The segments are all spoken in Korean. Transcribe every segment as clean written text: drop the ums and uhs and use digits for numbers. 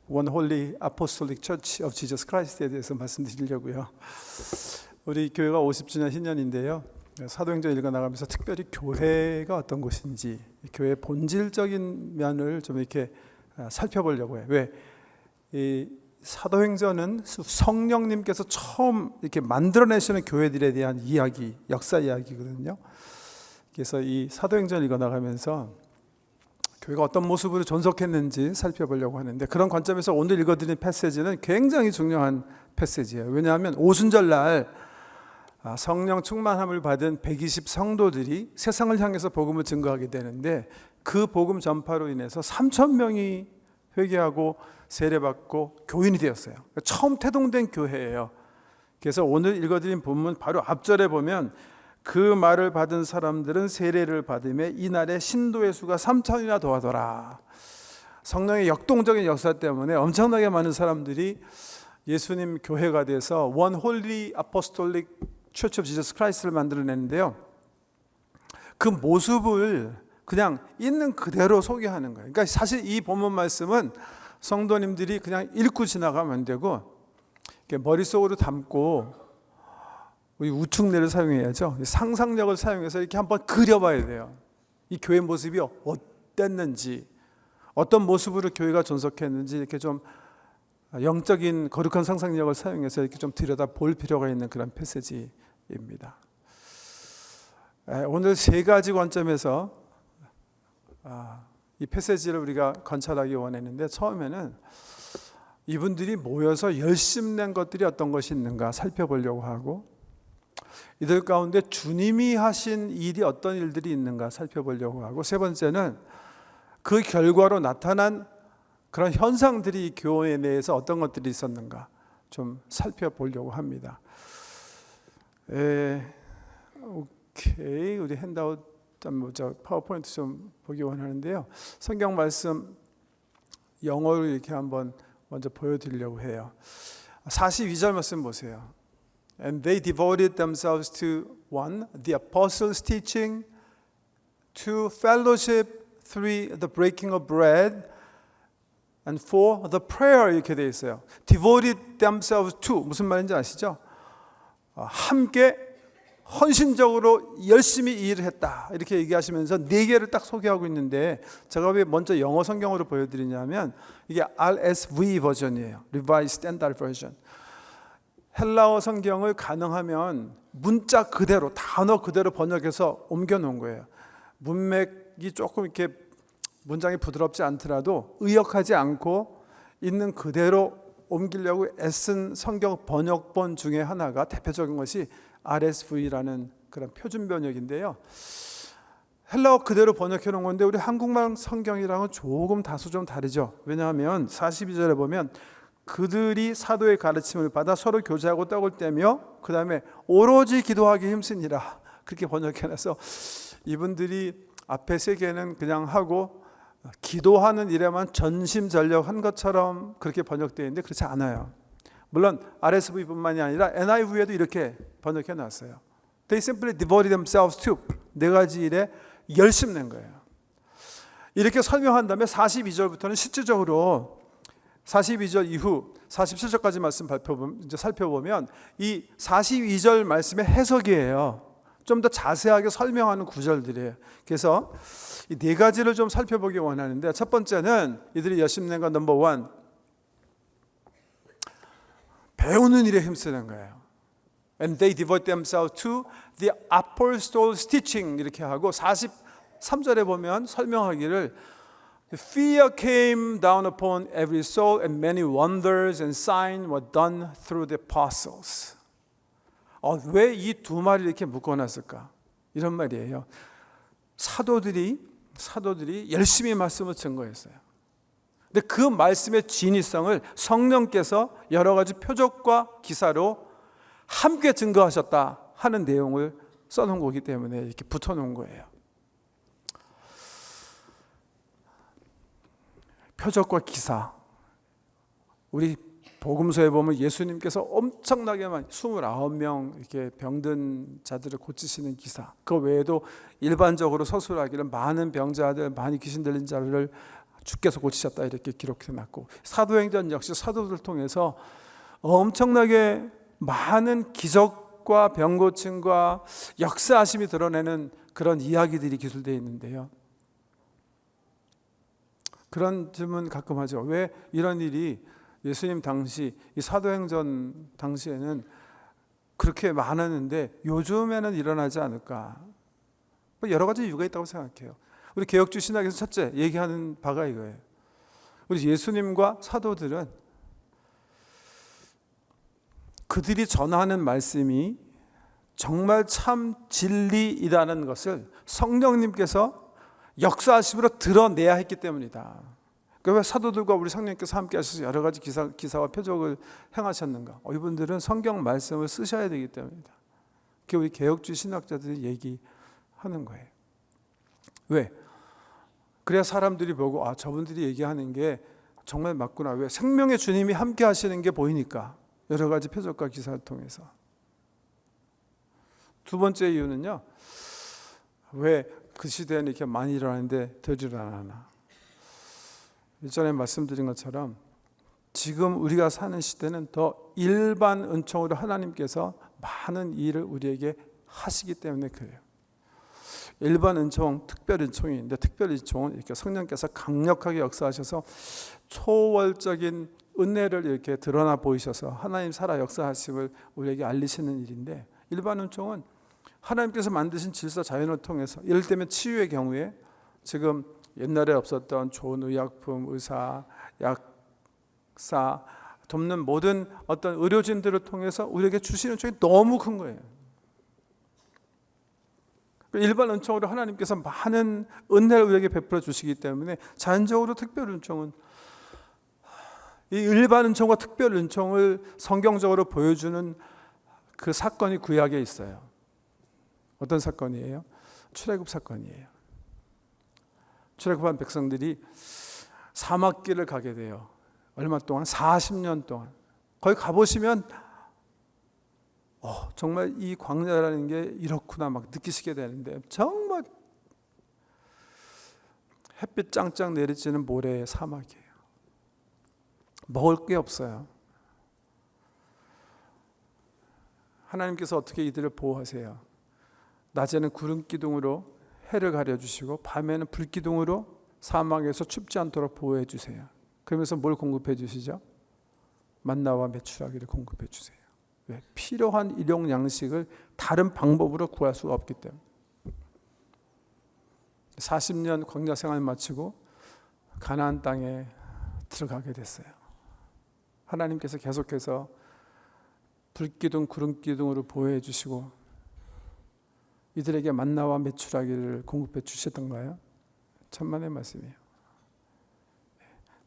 One Holy Apostolic Church of Jesus Christ에 대해서 말씀드리려고요. 우리 교회가 50주년 신년인데요. 사도행전 읽어나가면서 특별히 교회가 어떤 곳인지, 교회의 본질적인 면을 좀 이렇게 살펴보려고 해요. 왜? 이 사도행전은 성령님께서 처음 이렇게 만들어내시는 교회들에 대한 이야기, 역사 이야기거든요. 그래서 이 사도행전 읽어나가면서 교회가 어떤 모습으로 존속했는지 살펴보려고 하는데, 그런 관점에서 오늘 읽어드린 패시지는 굉장히 중요한 패시지예요. 왜냐하면 오순절날 성령 충만함을 받은 120 성도들이 세상을 향해서 복음을 증거하게 되는데, 그 복음 전파로 인해서 3,000명이 회개하고 세례받고 교인이 되었어요. 처음 태동된 교회예요. 그래서 오늘 읽어드린 본문 바로 앞절에 보면 그 말을 받은 사람들은 세례를 받음에 이날에 신도의 수가 3,000이나 더하더라. 성령의 역동적인 역사 때문에 엄청나게 많은 사람들이 예수님 교회가 돼서 One Holy Apostolic Church of Jesus Christ를 만들어내는데요. 그 모습을 그냥 있는 그대로 소개하는 거예요. 그러니까 사실 이 본문 말씀은 성도님들이 그냥 읽고 지나가면 안 되고 머릿속으로 담고 우리 우측뇌를 사용해야죠. 상상력을 사용해서 이렇게 한번 그려봐야 돼요. 이 교회 모습이 어땠는지, 어떤 모습으로 교회가 존속했는지 이렇게 좀 영적인 거룩한 상상력을 사용해서 이렇게 좀 들여다 볼 필요가 있는 그런 패시지입니다. 오늘 세 가지 관점에서 이 패시지를 우리가 관찰하기 원했는데, 처음에는 이분들이 모여서 열심낸 것들이 어떤 것이 있는가 살펴보려고 하고, 이들 가운데 주님이 하신 일이 어떤 일들이 있는가 살펴보려고 하고, 세 번째는 그 결과로 나타난 그런 현상들이 교회 내에서 어떤 것들이 있었는가 좀 살펴보려고 합니다. 오케이, 우리 핸드아웃 파워포인트 좀 보기 원하는데요. 성경 말씀 영어로 이렇게 한번 먼저 보여드리려고 해요. 42절 말씀 보세요. And they devoted themselves to 1. The apostles' teaching, 2. Fellowship, 3. The breaking of bread, and 4. The prayer. 이렇게 되어 있어요. Devoted themselves to 무슨 말인지 아시죠? 함께 헌신적으로 열심히 일을 했다 이렇게 얘기하시면서 네 개를 딱 소개하고 있는데, 제가 왜 먼저 영어 성경으로 보여드리냐면 이게 RSV 버전이에요. Revised Standard Version. 헬라어 성경을 가능하면 문자 그대로, 단어 그대로 번역해서 옮겨놓은 거예요. 문맥이 조금 이렇게 문장이 부드럽지 않더라도 의역하지 않고 있는 그대로 옮기려고 애쓴 성경 번역본 중에 하나가, 대표적인 것이 RSV라는 그런 표준 번역인데요. 헬라어 그대로 번역해 놓은 건데 우리 한국말 성경이랑은 조금 다소 좀 다르죠. 왜냐하면 42절에 보면 그들이 사도의 가르침을 받아 서로 교제하고 떡을 떼며 그 다음에 오로지 기도하기 힘쓰니라 그렇게 번역해놔서, 이분들이 앞에 세 개는 그냥 하고 기도하는 일에만 전심전력한 것처럼 그렇게 번역되어 있는데 그렇지 않아요. 물론 RSV뿐만이 아니라 NIV에도 이렇게 번역해놨어요. They simply devoted themselves to, 네 가지 일에 열심낸 거예요. 이렇게 설명한 다음에 42절부터는 실질적으로 42절 이후 47절까지 말씀 살펴보면 이 42절 말씀의 해석이에요. 좀 더 자세하게 설명하는 구절들이에요. 그래서 이 네 가지를 좀 살펴보기 원하는데, 첫 번째는 이들이 열심낸 건 넘버 1, 배우는 일에 힘쓰는 거예요. And they devote themselves to the apostles' teaching 이렇게 하고, 43절에 보면 설명하기를 Fear came down upon every soul and many wonders and signs were done through the apostles. 왜 이 두 말을 이렇게 묶어놨을까? 이런 말이에요. 사도들이 열심히 말씀을 증거했어요. 근데 그 말씀의 진위성을 성령께서 여러 가지 표적과 기사로 함께 증거하셨다 하는 내용을 써놓은 거기 때문에 이렇게 붙여놓은 거예요. 표적과 기사. 우리 복음서에 보면 예수님께서 엄청나게 많이 29명 이렇게 병든 자들을 고치시는 기사, 그 외에도 일반적으로 서술하기를 많은 병자들, 많이 귀신 들린 자를 주께서 고치셨다 이렇게 기록해 놨고, 사도행전 역시 사도들 통해서 엄청나게 많은 기적과 병고침과 역사하심이 드러내는 그런 이야기들이 기술되어 있는데요. 그런 질문 가끔 하죠. 왜 이런 일이 예수님 당시 이 사도행전 당시에는 그렇게 많았는데 요즘에는 일어나지 않을까? 여러 가지 이유가 있다고 생각해요. 우리 개혁주의 신학에서 첫째 얘기하는 바가 이거예요. 우리 예수님과 사도들은 그들이 전하는 말씀이 정말 참 진리이라는 것을 성령님께서 역사하심으로 드러내야 했기 때문이다. 왜 사도들과 우리 성령님께서 함께 하셔서 여러 가지 기사와 표적을 행하셨는가? 이분들은 성경 말씀을 쓰셔야 되기 때문이다. 그게 우리 개혁주의 신학자들이 얘기하는 거예요. 왜? 그래야 사람들이 보고 저분들이 얘기하는 게 정말 맞구나. 왜? 생명의 주님이 함께 하시는 게 보이니까. 여러 가지 표적과 기사를 통해서. 두 번째 이유는요. 왜 그 시대에는 이렇게 많이 일어나는데 덜 일어나나? 이전에 말씀드린 것처럼 지금 우리가 사는 시대는 더 일반 은총으로 하나님께서 많은 일을 우리에게 하시기 때문에 그래요. 일반 은총, 특별 은총이 있는데 특별 은총은 이렇게 성령께서 강력하게 역사하셔서 초월적인 은혜를 이렇게 드러나 보이셔서 하나님 살아 역사하심을 우리에게 알리시는 일인데, 일반 은총은 하나님께서 만드신 질서 자연을 통해서, 예를 들면 치유의 경우에 지금 옛날에 없었던 좋은 의약품, 의사, 약사, 돕는 모든 어떤 의료진들을 통해서 우리에게 주시는 은총이 너무 큰 거예요. 일반 은총으로 하나님께서 많은 은혜를 우리에게 베풀어 주시기 때문에 자연적으로 특별 은총은, 이 일반 은총과 특별 은총을 성경적으로 보여주는 그 사건이 구약에 있어요. 어떤 사건이에요? 출애굽 사건이에요. 출애굽한 백성들이 사막길을 가게 돼요. 얼마 동안? 40년 동안. 거기 가보시면 정말 이 광야라는 게 이렇구나 막 느끼시게 되는데, 정말 햇빛 짱짱 내리쬐는 모래의 사막이에요. 먹을 게 없어요. 하나님께서 어떻게 이들을 보호하세요? 낮에는 구름 기둥으로 해를 가려주시고 밤에는 불 기둥으로 사막에서 춥지 않도록 보호해 주세요. 그러면서 뭘 공급해 주시죠? 만나와 메추라기를 공급해 주세요. 왜? 필요한 일용 양식을 다른 방법으로 구할 수가 없기 때문에. 40년 광야 생활 마치고 가나안 땅에 들어가게 됐어요. 하나님께서 계속해서 불기둥 구름기둥으로 보호해 주시고 이들에게 만나와 메추라기를 공급해 주셨던가요? 천만의 말씀이에요.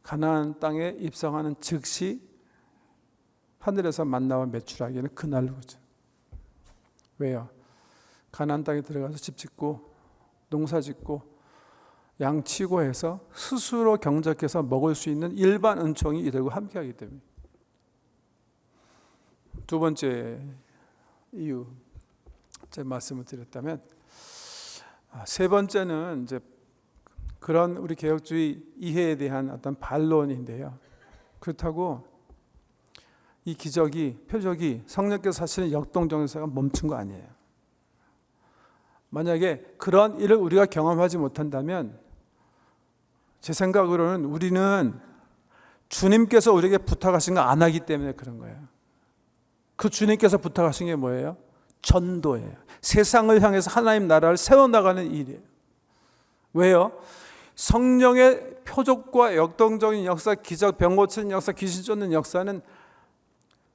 가나안 땅에 입성하는 즉시 하늘에서 만나와 메추라기는 그날로 오죠. 왜요? 가나안 땅에 들어가서 집 짓고 농사 짓고 양 치고 해서 스스로 경작해서 먹을 수 있는 일반 은총이 이들과 함께하기 때문에. 두 번째 이유, 제 말씀을 드렸다면, 세 번째는 이제 그런 우리 개혁주의 이해에 대한 어떤 반론인데요. 그렇다고 이 기적이, 표적이 성령께서 하시는 역동정사가 멈춘 거 아니에요. 만약에 그런 일을 우리가 경험하지 못한다면 제 생각으로는 우리는 주님께서 우리에게 부탁하신 거 안 하기 때문에 그런 거예요. 그 주님께서 부탁하신 게 뭐예요? 전도예요. 세상을 향해서 하나님 나라를 세워나가는 일이에요. 왜요? 성령의 표적과 역동적인 역사, 기적, 병 고치는 역사, 귀신 쫓는 역사는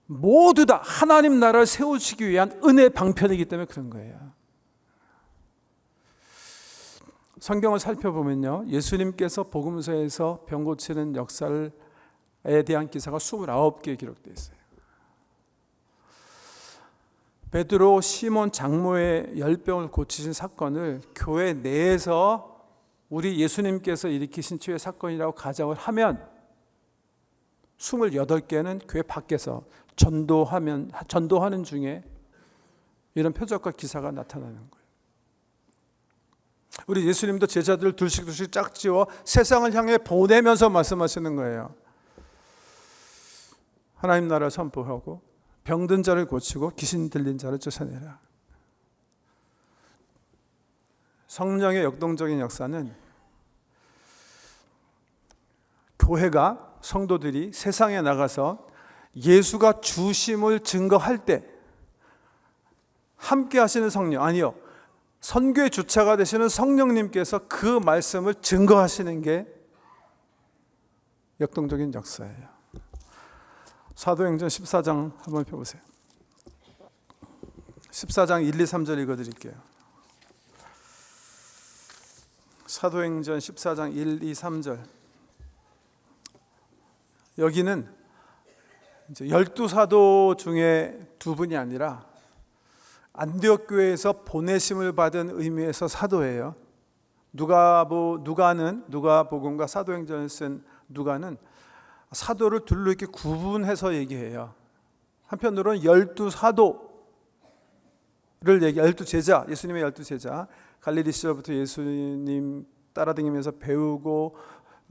모두 다 하나님 나라를 세우시기 위한 은혜의 방편이기 때문에 그런 거예요. 성경을 살펴보면요, 예수님께서 복음서에서 병 고치는 역사에 대한 기사가 29개 기록되어 있어요. 베드로, 시몬 장모의 열병을 고치신 사건을 교회 내에서 우리 예수님께서 일으키신 치유의 사건이라고 가정을 하면 28개는 교회 밖에서 전도하는 중에 이런 표적과 기사가 나타나는 거예요. 우리 예수님도 제자들을 둘씩 짝지어 세상을 향해 보내면서 말씀하시는 거예요. 하나님 나라를 선포하고 병든 자를 고치고 귀신 들린 자를 쫓아내라. 성령의 역동적인 역사는 교회가, 성도들이 세상에 나가서 예수가 주심을 증거할 때 함께 하시는 성령, 아니요, 선교의 주체가 되시는 성령님께서 그 말씀을 증거하시는 게 역동적인 역사예요. 사도행전 14장 한번 펴보세요. 14장 1, 2, 3절 읽어드릴게요. 사도행전 14장 1, 2, 3절. 여기는 이제 12사도 중에 두 분이 아니라 안디옥 교회에서 보내심을 받은 의미에서 사도예요. 누가복음과 사도행전을 쓴 누가는 사도를 둘로 이렇게 구분해서 얘기해요. 한편으로는 12사도를 얘기, 12제자, 예수님의 12제자, 갈릴리 시절부터 예수님 따라다니면서 배우고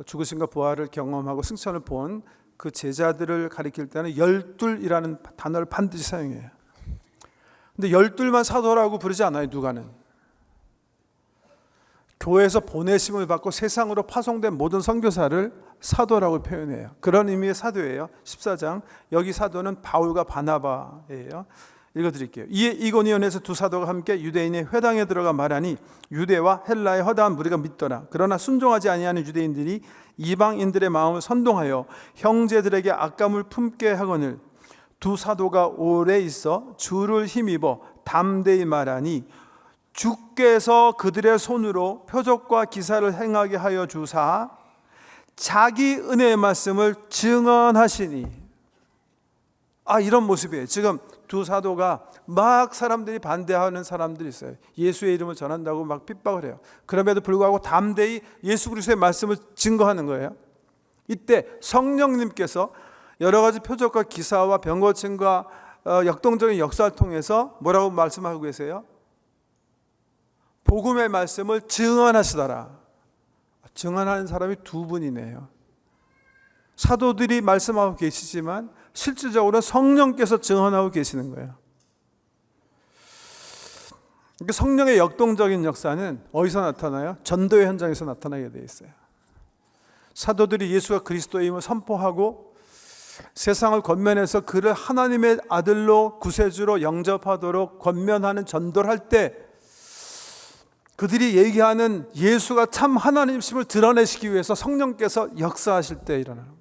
죽으심과 부활을 경험하고 승천을 본 그 제자들을 가리킬 때는 열둘이라는 단어를 반드시 사용해요. 근데 열둘만 사도라고 부르지 않아요. 누가는 교회에서 보내심을 받고 세상으로 파송된 모든 선교사를 사도라고 표현해요. 그런 의미의 사도예요. 14장, 여기 사도는 바울과 바나바예요. 읽어드릴게요. 이에 이고니온에서 두 사도가 함께 유대인의 회당에 들어가 말하니 유대와 헬라의 허다한 무리가 믿더라. 그러나 순종하지 아니하는 유대인들이 이방인들의 마음을 선동하여 형제들에게 악감을 품게 하거늘 두 사도가 오래 있어 주를 힘입어 담대히 말하니 주께서 그들의 손으로 표적과 기사를 행하게 하여 주사 자기 은혜의 말씀을 증언하시니. 이런 모습이에요. 지금 두 사도가 막 사람들이 반대하는 사람들이 있어요. 예수의 이름을 전한다고 막 핍박을 해요. 그럼에도 불구하고 담대히 예수 그리스도의 말씀을 증거하는 거예요. 이때 성령님께서 여러 가지 표적과 기사와 병고침과 역동적인 역사를 통해서 뭐라고 말씀하고 계세요? 복음의 말씀을 증언하시더라. 증언하는 사람이 두 분이네요. 사도들이 말씀하고 계시지만 실질적으로 성령께서 증언하고 계시는 거예요. 그러니까 성령의 역동적인 역사는 어디서 나타나요? 전도의 현장에서 나타나게 되어 있어요. 사도들이 예수가 그리스도임을 선포하고 세상을 권면해서 그를 하나님의 아들로 구세주로 영접하도록 권면하는 전도를 할 때 그들이 얘기하는 예수가 참 하나님심을 드러내시기 위해서 성령께서 역사하실 때 일어나는.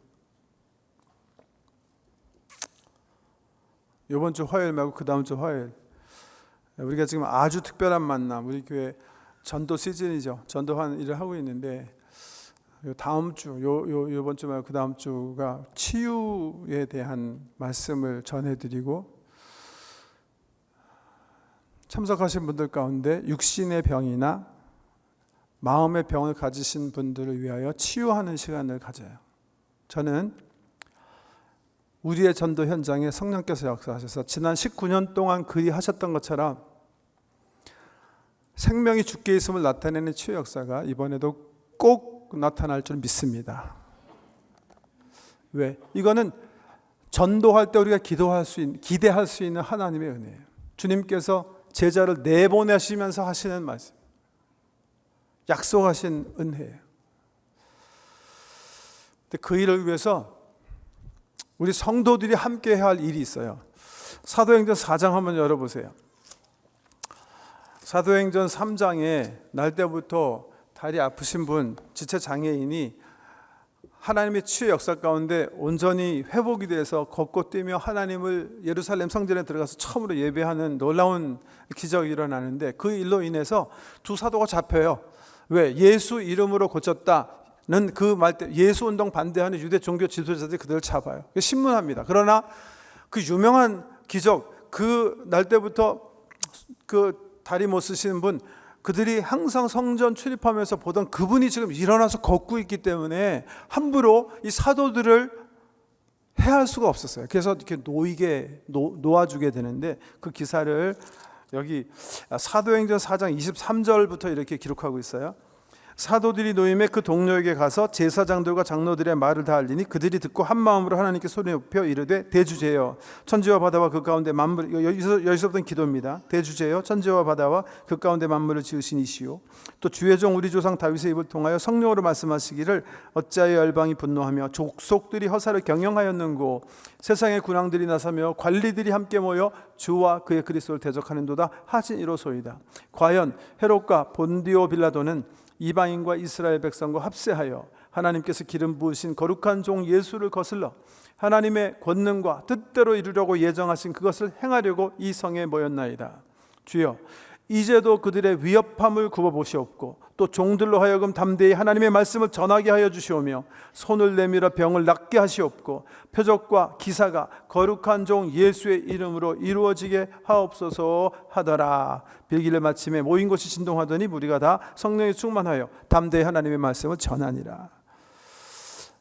이번 주 화요일 말고 그 다음 주 화요일 우리가 지금 아주 특별한 만남, 우리 교회 전도 시즌이죠. 전도하는 일을 하고 있는데 다음 주, 이번 주 말고 그 다음 주가 치유에 대한 말씀을 전해드리고 참석하신 분들 가운데 육신의 병이나 마음의 병을 가지신 분들을 위하여 치유하는 시간을 가져요. 저는 우리의 전도 현장에 성령께서 역사하셔서 지난 19년 동안 그리 하셨던 것처럼 생명이 죽게 있음을 나타내는 치유 역사가 이번에도 꼭 나타날 줄 믿습니다. 왜? 이거는 전도할 때 우리가 기대할 수 있는 하나님의 은혜예요. 주님께서 제자를 내보내시면서 하시는 말씀, 약속하신 은혜예요. 근데 그 일을 위해서 우리 성도들이 함께 해야 할 일이 있어요. 사도행전 4장 한번 열어보세요. 사도행전 3장에 날 때부터 다리 아프신 분, 지체장애인이 하나님의 치유 역사 가운데 온전히 회복이 돼서 걷고 뛰며 하나님을 예루살렘 성전에 들어가서 처음으로 예배하는 놀라운 기적이 일어나는데 그 일로 인해서 두 사도가 잡혀요. 왜? 예수 이름으로 고쳤다는 그 말 때 예수 운동 반대하는 유대 종교 지도자들이 그들을 잡아요. 신문합니다. 그러나 그 유명한 기적, 그 날 때부터 그 다리 못 쓰시는 분, 그들이 항상 성전 출입하면서 보던 그분이 지금 일어나서 걷고 있기 때문에 함부로 이 사도들을 해할 수가 없었어요. 그래서 이렇게 놓아주게 되는데 그 기사를 여기 사도행전 4장 23절부터 이렇게 기록하고 있어요. 사도들이 노임에 그 동료에게 가서 제사장들과 장로들의 말을 다 알리니 그들이 듣고 한 마음으로 하나님께 소리 높여 이르되 대주제여 천지와 바다와 그 가운데 만물, 여기서부터 기도입니다. 대주제여 천지와 바다와 그 가운데 만물을 지으신 이시오 또 주의 종 우리 조상 다윗의 입을 통하여 성령으로 말씀하시기를 어찌하여 열방이 분노하며 족속들이 허사를 경영하였는고 세상의 군왕들이 나서며 관리들이 함께 모여 주와 그의 그리스도를 대적하는도다 하신 이로소이다. 과연 헤롯과 본디오 빌라도는 이방인과 이스라엘 백성과 합세하여 하나님께서 기름 부으신 거룩한 종 예수를 거슬러 하나님의 권능과 뜻대로 이루려고 예정하신 그것을 행하려고 이 성에 모였나이다. 주여 이제도 그들의 위협함을 굽어보시옵고 또 종들로 하여금 담대히 하나님의 말씀을 전하게 하여 주시오며 손을 내밀어 병을 낫게 하시옵고 표적과 기사가 거룩한 종 예수의 이름으로 이루어지게 하옵소서 하더라. 빌기를 마침에 모인 곳이 진동하더니 무리가 다 성령에 충만하여 담대히 하나님의 말씀을 전하니라.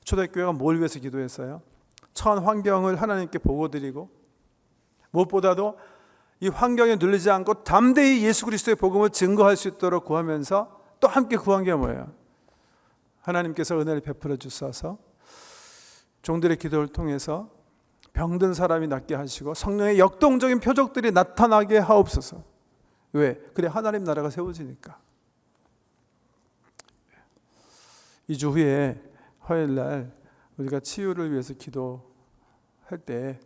초대교회가 뭘 위해서 기도했어요? 처한 환경을 하나님께 보고드리고 무엇보다도 이 환경에 눌리지 않고 담대히 예수 그리스도의 복음을 증거할 수 있도록 구하면서 또 함께 구한 게 뭐예요? 하나님께서 은혜를 베풀어 주셔서 종들의 기도를 통해서 병든 사람이 낫게 하시고 성령의 역동적인 표적들이 나타나게 하옵소서. 왜? 그래 하나님 나라가 세워지니까. 2주 후에 화요일 날 우리가 치유를 위해서 기도할 때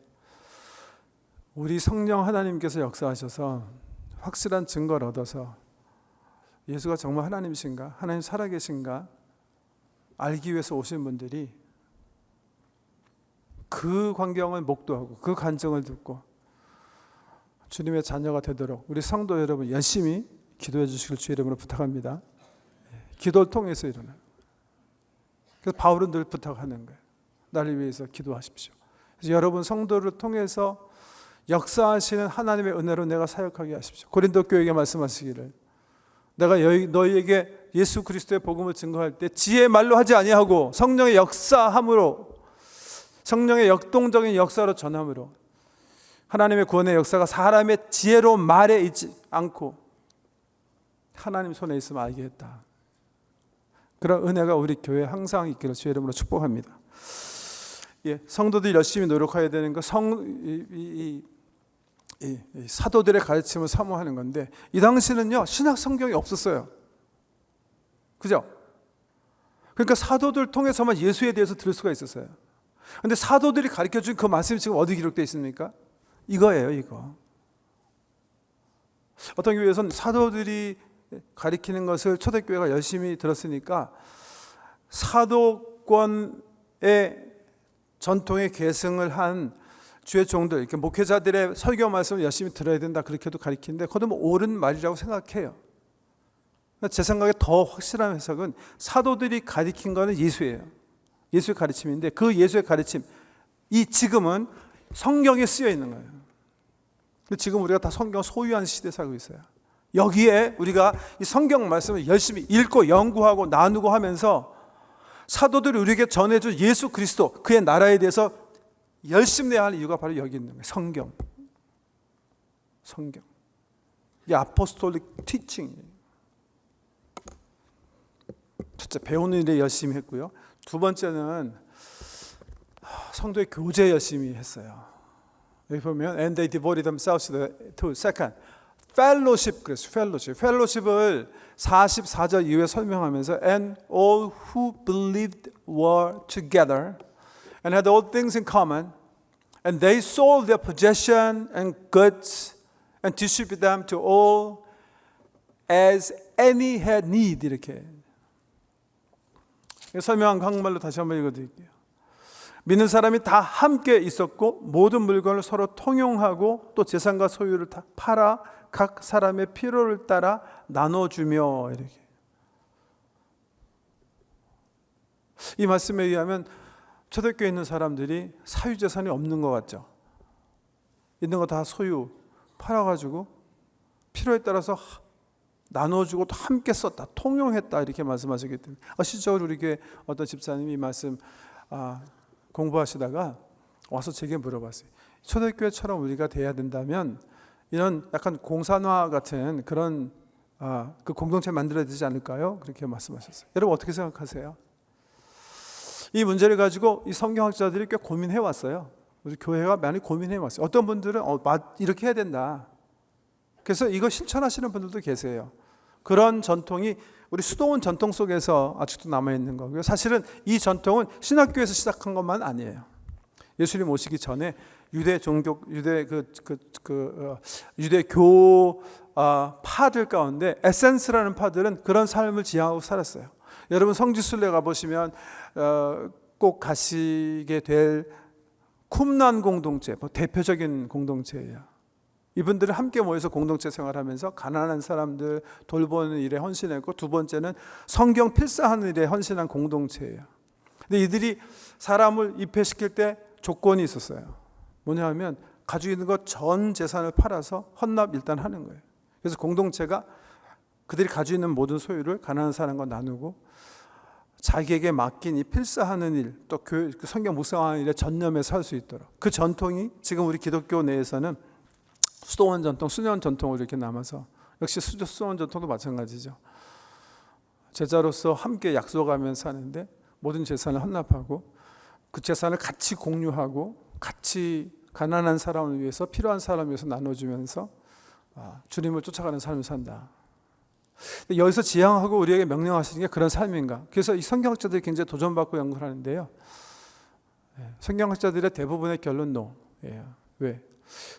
우리 성령 하나님께서 역사하셔서 확실한 증거를 얻어서 예수가 정말 하나님이신가, 하나님 살아계신가 알기 위해서 오신 분들이 그 광경을 목도하고 그 간증을 듣고 주님의 자녀가 되도록 우리 성도 여러분 열심히 기도해 주시길 주의 이름으로 부탁합니다. 기도를 통해서 일어나요. 그래서 바울은 늘 부탁하는 거예요. 나를 위해서 기도하십시오. 그래서 여러분 성도를 통해서 역사하시는 하나님의 은혜로 내가 사역하게 하십시오. 고린도 교회에게 말씀하시기를 내가 너희에게 예수 그리스도의 복음을 증거할 때 지혜의 말로 하지 아니하고 성령의 역사함으로 성령의 역동적인 역사로 전함으로 하나님의 구원의 역사가 사람의 지혜로 말에 있지 않고 하나님 손에 있으면 알게 했다. 그런 은혜가 우리 교회에 항상 있기를 주의 이름으로 축복합니다. 성도들이 열심히 노력해야 되는 거 이 사도들의 가르침을 사모하는 건데 이 당시는요 신약 성경이 없었어요. 그죠? 그러니까 사도들 통해서만 예수에 대해서 들을 수가 있었어요. 그런데 사도들이 가르쳐준 그 말씀이 지금 어디 기록되어 있습니까? 이거예요, 이거. 어떤 교회에서는 사도들이 가르치는 것을 초대교회가 열심히 들었으니까 사도권의 전통에 계승을 한 주의 종들, 이렇게 목회자들의 설교 말씀을 열심히 들어야 된다 그렇게도 가르치는데 그것도 뭐 옳은 말이라고 생각해요. 제 생각에 더 확실한 해석은 사도들이 가르친 거는 예수예요. 예수의 가르침인데 그 예수의 가르침, 이 지금은 성경에 쓰여 있는 거예요. 근데 지금 우리가 다 성경 소유한 시대에 살고 있어요. 여기에 우리가 이 성경 말씀을 열심히 읽고 연구하고 나누고 하면서 사도들이 우리에게 전해준 예수 그리스도 그의 나라에 대해서 열심히 해야 할 이유가 바로 여기 있는 거예요. 성경. 이 아포스톨릭 티칭이에요. 첫째, 배우는 일에 열심히 했고요. 두 번째는 성도의 교제 열심히 했어요. 여기 보면 and they devoted themselves to second fellowship. 그래서 fellowship을 44절 이후에 설명하면서 and all who believed were together and had all things in common and they sold their possession and goods and distributed them to all as any had need. 이렇게 설명한 한국말로 다시 한번 읽어드릴게요. 믿는 사람이 다 함께 있었고 모든 물건을 서로 통용하고 또 재산과 소유를 다 팔아 각 사람의 필요를 따라 나눠주며 이렇게. 이 말씀에 의하면 초대교회에 있는 사람들이 사유재산이 없는 것 같죠. 있는 거 다 소유 팔아가지고 필요에 따라서 나눠주고 또 함께 썼다, 통용했다 이렇게 말씀하시기 때문에 실제로 우리 교회 어떤 집사님이 이 말씀 공부하시다가 와서 제게 물어봤어요. 초대교회처럼 우리가 돼야 된다면 이런 약간 공산화 같은 그런 그 공동체 만들어야 되지 않을까요? 그렇게 말씀하셨어요. 여러분 어떻게 생각하세요? 이 문제를 가지고 이 성경학자들이 꽤 고민해 왔어요. 우리 교회가 많이 고민해 왔어요. 어떤 분들은 이렇게 해야 된다. 그래서 이거 실천하시는 분들도 계세요. 그런 전통이 우리 수도원 전통 속에서 아직도 남아있는 거고요. 사실은 이 전통은 신학교에서 시작한 것만 아니에요. 예수님 오시기 전에 유대교 파들 가운데 에센스라는 파들은 그런 삶을 지향하고 살았어요. 여러분 성지순례 가보시면 꼭 가시게 될 쿰란 공동체, 대표적인 공동체예요. 이분들은 함께 모여서 공동체 생활하면서 가난한 사람들 돌보는 일에 헌신했고, 두 번째는 성경 필사하는 일에 헌신한 공동체예요. 근데 이들이 사람을 입회시킬 때 조건이 있었어요. 뭐냐 하면 가지고 있는 것 전 재산을 팔아서 헌납 일단 하는 거예요. 그래서 공동체가 그들이 가지고 있는 모든 소유를 가난한 사람과 나누고 자기에게 맡긴 이 필사하는 일, 또 성경 묵상하는 일에 전념해서 할 수 있도록, 그 전통이 지금 우리 기독교 내에서는 수도원 전통, 수녀원 전통으로 이렇게 남아서, 역시 수도원 전통도 마찬가지죠. 제자로서 함께 약속하면서 사는데 모든 재산을 헌납하고 그 재산을 같이 공유하고 같이 가난한 사람을 위해서, 필요한 사람을 위해서 나눠주면서 주님을 쫓아가는 삶을 산다. 여기서 지향하고 우리에게 명령하시는 게 그런 삶인가? 그래서 이 성경학자들이 굉장히 도전받고 연구를 하는데요. 성경학자들의 대부분의 결론 노예요. 왜?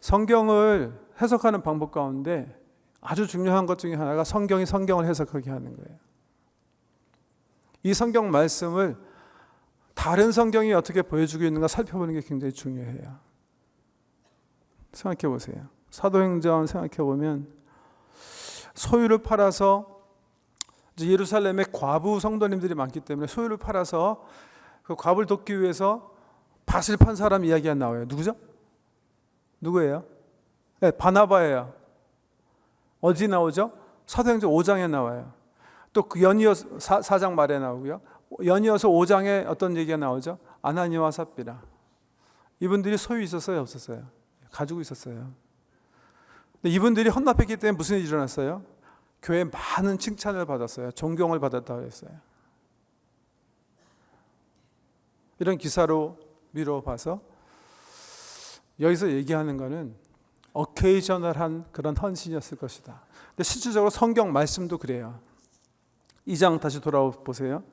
성경을 해석하는 방법 가운데 아주 중요한 것 중에 하나가 성경이 성경을 해석하게 하는 거예요. 이 성경 말씀을 다른 성경이 어떻게 보여주고 있는가 살펴보는 게 굉장히 중요해요. 생각해 보세요. 사도행전 생각해 보면 소유를 팔아서, 예루살렘에 과부 성도님들이 많기 때문에 소유를 팔아서 그 과부를 돕기 위해서 밭을 판 사람 이야기가 나와요. 누구죠? 누구예요? 네, 바나바예요. 어디 나오죠? 사도행전 5장에 나와요. 또 그 연이어서 4장 말에 나오고요. 연이어서 5장에 어떤 얘기가 나오죠? 아나니와 삽비라. 이분들이 소유 있었어요, 없었어요? 가지고 있었어요. 근데 이분들이 헌납했기 때문에 무슨 일이 일어났어요? 교회에 많은 칭찬을 받았어요. 존경을 받았다고 했어요. 이런 기사로 미뤄봐서 여기서 얘기하는 거는 어케이셔널한 그런 헌신이었을 것이다. 근데 실질적으로 성경 말씀도 그래요. 2장 다시 돌아보세요.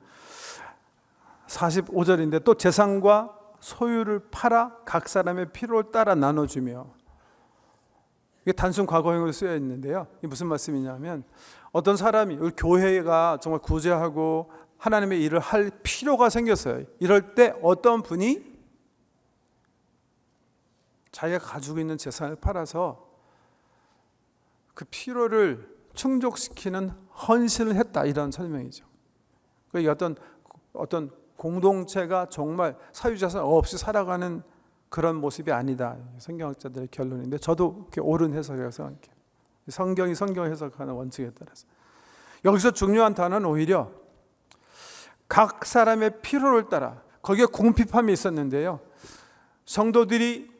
45절인데 또 재산과 소유를 팔아 각 사람의 필요를 따라 나눠주며, 이게 단순 과거형으로 쓰여 있는데요. 이게 무슨 말씀이냐면 어떤 사람이, 우리 교회가 정말 구제하고 하나님의 일을 할 필요가 생겼어요. 이럴 때 어떤 분이 자기가 가지고 있는 재산을 팔아서 그 필요를 충족시키는 헌신을 했다, 이런 설명이죠. 그게 어떤 공동체가 정말 사유재산 없이 살아가는 그런 모습이 아니다, 성경학자들의 결론인데, 저도 옳은 해석이라고 생각해요. 성경이 성경을 해석하는 원칙에 따라서. 여기서 중요한 단어는 오히려 각 사람의 필요를 따라, 거기에 궁핍함이 있었는데요, 성도들이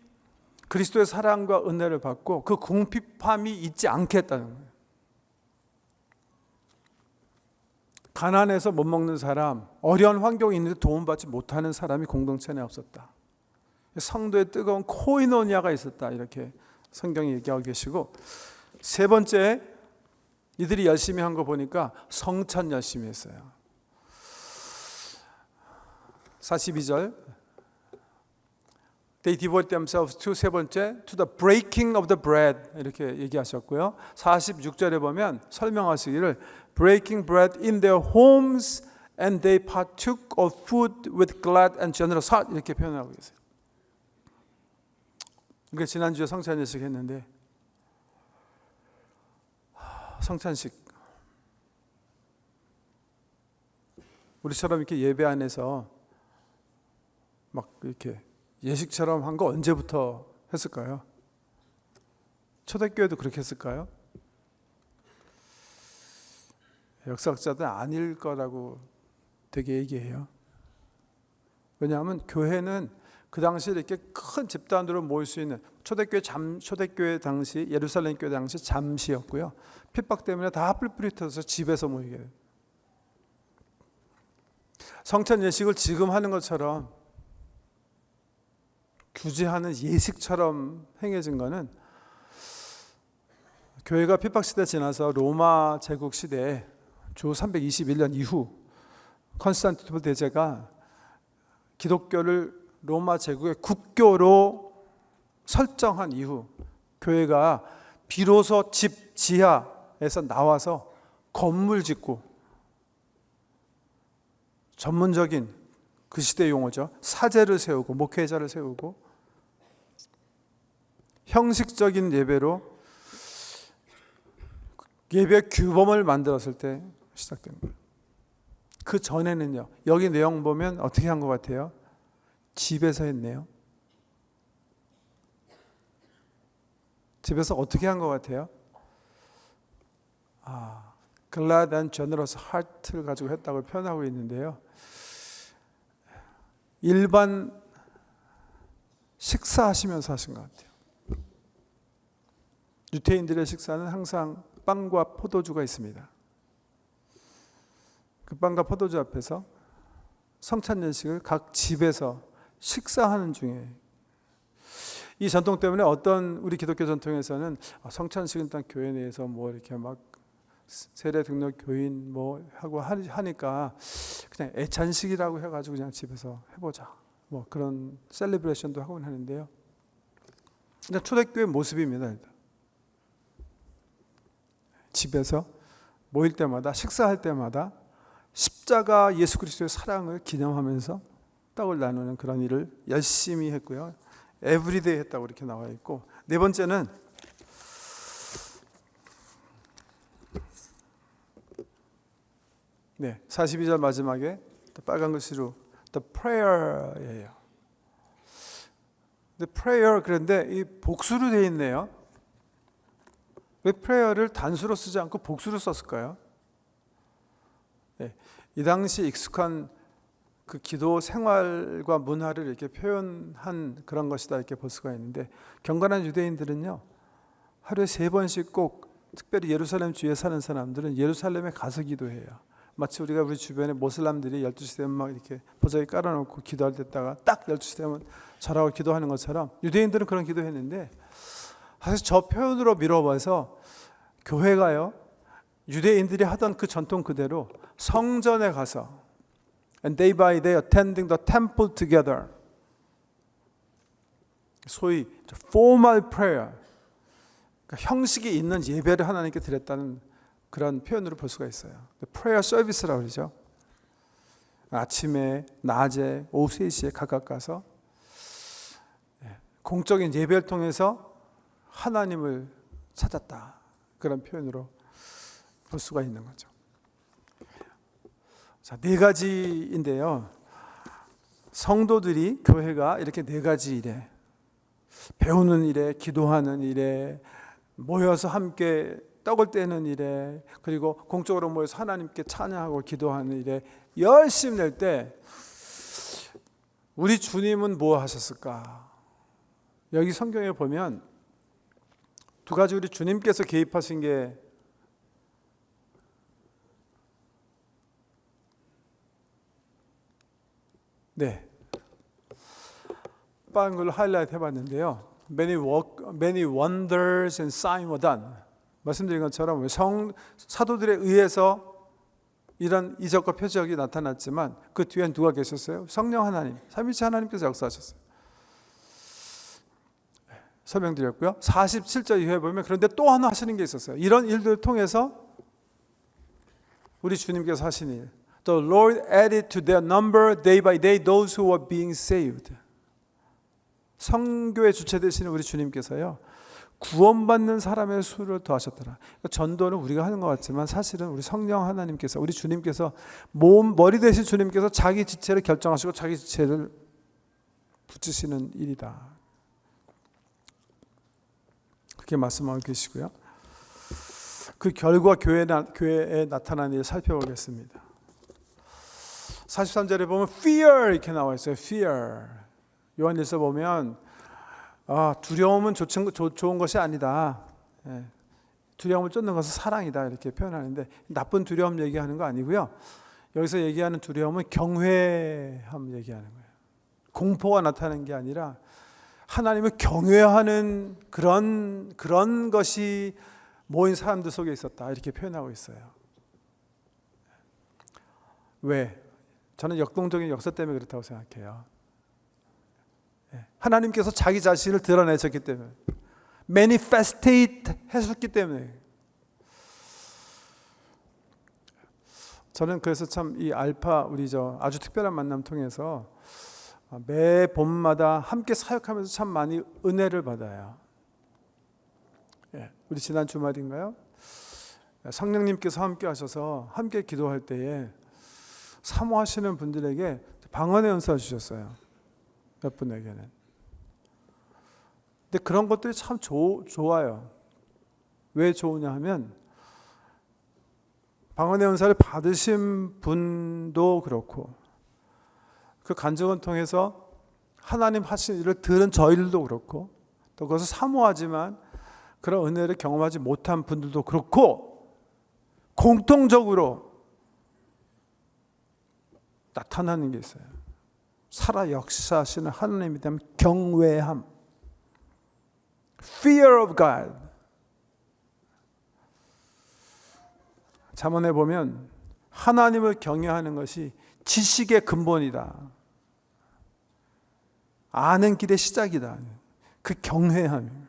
그리스도의 사랑과 은혜를 받고 그 궁핍함이 있지 않게 했다는 거예요. 가난해서 못 먹는 사람, 어려운 환경이 있는데 도움받지 못하는 사람이 공동체 내에 없었다. 성도의 뜨거운 코이노니아가 있었다, 이렇게 성경이 얘기하고 계시고, 세 번째, 이들이 열심히 한 거 보니까 성찬 열심히 했어요. 42절, They devote themselves to, 세 번째, to the breaking of the bread, 이렇게 얘기하셨고요. 46절에 보면 설명하시기를 breaking bread in their homes and they partook of food with glad and generous heart, 이렇게 표현하고 계세요. 그러니까 지난주에 성찬식 했는데, 성찬식, 우리처럼 이렇게 예배 안에서 막 이렇게 예식처럼 한 거 언제부터 했을까요? 초대교회도 그렇게 했을까요? 역사학자들은 아닐 거라고 되게 얘기해요. 왜냐하면 교회는 그 당시 이렇게 큰 집단으로 모일 수 있는 초대교회 당시 예루살렘 교회 당시 잠시였고요. 핍박 때문에 다 뿔뿔이 흩어져서 집에서 모이게 돼요. 성찬 예식을 지금 하는 것처럼 규제하는 예식처럼 행해진 것은 교회가 핍박 시대 지나서 로마 제국 시대에 주 321년 이후 컨스탄티노플 대제가 기독교를 로마 제국의 국교로 설정한 이후 교회가 비로소 집 지하에서 나와서 건물 짓고 전문적인 그 시대 용어죠. 사제를 세우고 목회자를 세우고 형식적인 예배로 예배 규범을 만들었을 때 시작된 거예요. 그 전에는요. 여기 내용 보면 어떻게 한 것 같아요? 집에서 했네요. 집에서 어떻게 한 것 같아요? glad and generous heart를 가지고 했다고 표현하고 있는데요. 일반 식사하시면서 하신 것 같아요. 유대인들의 식사는 항상 빵과 포도주가 있습니다. 그 빵과 포도주 앞에서 성찬 예식을 각 집에서 식사하는 중에 이 전통 때문에 어떤 우리 기독교 전통에서는 성찬식은 일단 교회 내에서 뭐 이렇게 막 세례 등록 교인 뭐 하고 하니까 그냥 애찬식이라고 해가지고 그냥 집에서 해보자 뭐 그런 셀리브레이션도 하곤 하는데요. 그냥 초대교회 모습입니다. 일단. 집에서 모일 때마다 식사할 때마다 십자가 예수 그리스도의 사랑을 기념하면서 떡을 나누는 그런 일을 열심히 했고요. 에브리데이 했다고 이렇게 나와 있고, 네 번째는 네, 42절 마지막에 빨간 글씨로 the prayer예요. the prayer 그런데 이 복수로 되어 있네요. 왜 prayer를 단수로 쓰지 않고 복수로 썼을까요? 네, 이 당시 익숙한 그 기도 생활과 문화를 이렇게 표현한 그런 것이다 이렇게 볼 수가 있는데, 경건한 유대인들은요 하루에 3번씩 꼭, 특별히 예루살렘 주위에 사는 사람들은 예루살렘에 가서 기도해요. 마치 우리가 우리 주변에 모슬람들이 12시 되면 막 이렇게 보자기 깔아놓고 기도할 때다가 딱 12시 되면 절하고 기도하는 것처럼 유대인들은 그런 기도했는데, 사실 저 표현으로 미뤄봐서 교회가요 유대인들이 하던 그 전통 그대로 성전에 가서 and day by day attending the temple together, 소위 formal prayer, 그러니까 형식이 있는 예배를 하나님께 드렸다는 그런 표현으로 볼 수가 있어요. prayer service라고 그러죠. 아침에, 낮에, 오후 3시에 각각 가서 공적인 예배를 통해서 하나님을 찾았다, 그런 표현으로 볼 수가 있는 거죠. 자, 4가지인데요. 성도들이, 교회가 이렇게 4가지 일에, 배우는 일에, 기도하는 일에, 모여서 함께 떡을 떼는 일에, 그리고 공적으로 모여서 하나님께 찬양하고 기도하는 일에 열심히 낼 때 우리 주님은 뭐 하셨을까? 여기 성경에 보면 2가지 우리 주님께서 개입하신 게 네, 빠른 걸로 하이라이트 해봤는데요. Many wonders and signs were done. 말씀드린 것처럼 사도들에 의해서 이런 이적과 표적이 나타났지만 그 뒤엔 누가 계셨어요? 성령 하나님, 삼위일체 하나님께서 역사하셨어요. 설명드렸고요. 47절 이후에 보면 그런데 또 하나 하시는 게 있었어요. 이런 일들을 통해서 우리 주님께서 하신 일, The Lord added to their number day by day those who were being saved. 성교의 주체 되시는 우리 주님께서요 구원받는 사람의 수를 더하셨더라. 그러니까 전도는 우리가 하는 것 같지만 사실은 우리 성령 하나님께서, 우리 주님께서, 머리 되신 주님께서 자기 지체를 결정하시고 자기 지체를 붙이시는 일이다, 그렇게 말씀하고 계시고요. 그 결과 교회에 나타난 일을 살펴보겠습니다. 43절에 보면 fear 이렇게 나와 있어요. fear. 요한일서 보면 두려움은 좋은 것이 아니다. 두려움을 쫓는 것은 사랑이다 이렇게 표현하는데 나쁜 두려움 얘기하는 거 아니고요. 여기서 얘기하는 두려움은 경외함 얘기하는 거예요. 공포가 나타나는 게 아니라 하나님을 경외하는 그런 것이 모인 사람들 속에 있었다 이렇게 표현하고 있어요. 왜? 저는 역동적인 역사 때문에 그렇다고 생각해요. 하나님께서 자기 자신을 드러내셨기 때문에, manifestate 하셨기 때문에. 저는 그래서 참 이 알파 우리 아주 특별한 만남 통해서 매 봄마다 함께 사역하면서 참 많이 은혜를 받아요. 우리 지난 주말인가요? 성령님께서 함께 하셔서 함께 기도할 때에 사모하시는 분들에게 방언의 은사 주셨어요. 몇 분에게는. 근데 그런 것들이 참 좋아요. 왜 좋으냐 하면 방언의 은사를 받으신 분도 그렇고 그 간증을 통해서 하나님 하신 일을 들은 저희들도 그렇고 또 그것을 사모하지만 그런 은혜를 경험하지 못한 분들도 그렇고 공통적으로 나타나는 게 있어요. 살아 역사하시는 하나님에 대한 경외함, fear of God. 잠언에 보면 하나님을 경외하는 것이 지식의 근본이다. 아는 길의 시작이다. 그 경외함.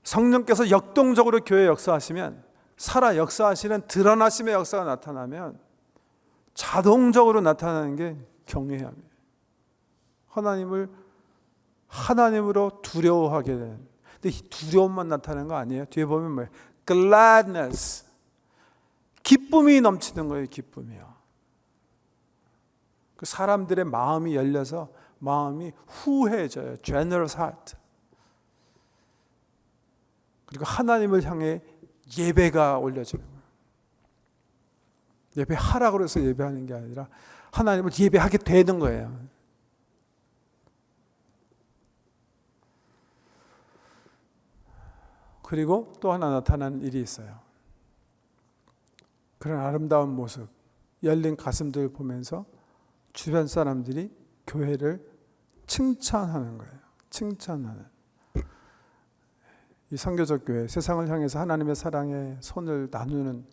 성령께서 역동적으로 교회 역사하시면, 살아 역사하시는 드러나심의 역사가 나타나면 자동적으로 나타나는 게 경외함이에요. 하나님을 하나님으로 두려워하게 되는. 근데 이 두려움만 나타나는 거 아니에요. 뒤에 보면 뭐예요? gladness. 기쁨이 넘치는 거예요. 기쁨이요. 그 사람들의 마음이 열려서 마음이 후해져요. generous heart. 그리고 하나님을 향해 예배가 올려지는 거예요. 예배하라고 해서 예배하는 게 아니라 하나님을 예배하게 되는 거예요. 그리고 또 하나 나타난 일이 있어요. 그런 아름다운 모습, 열린 가슴들을 보면서 주변 사람들이 교회를 칭찬하는 거예요. 칭찬하는. 이 선교적 교회, 세상을 향해서 하나님의 사랑의 손을 나누는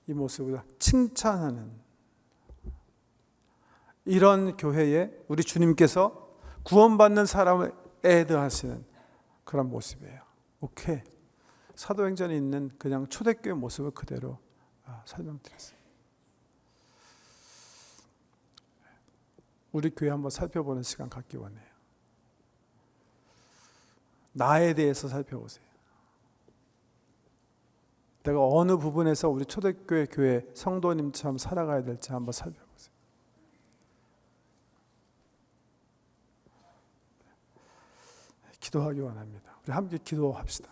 이 모습을 칭찬하는 이런 교회에 우리 주님께서 구원받는 사람을 애드하시는 그런 모습이에요. 오케이. 사도행전에 있는 그냥 초대교회 모습을 그대로 설명드렸어요. 우리 교회 한번 살펴보는 시간 갖기 원해요. 나에 대해서 살펴보세요. 내가 어느 부분에서 우리 초대교회 교회 성도님처럼 살아가야 될지 한번 살펴보세요. 기도하기 원합니다. 우리 함께 기도합시다.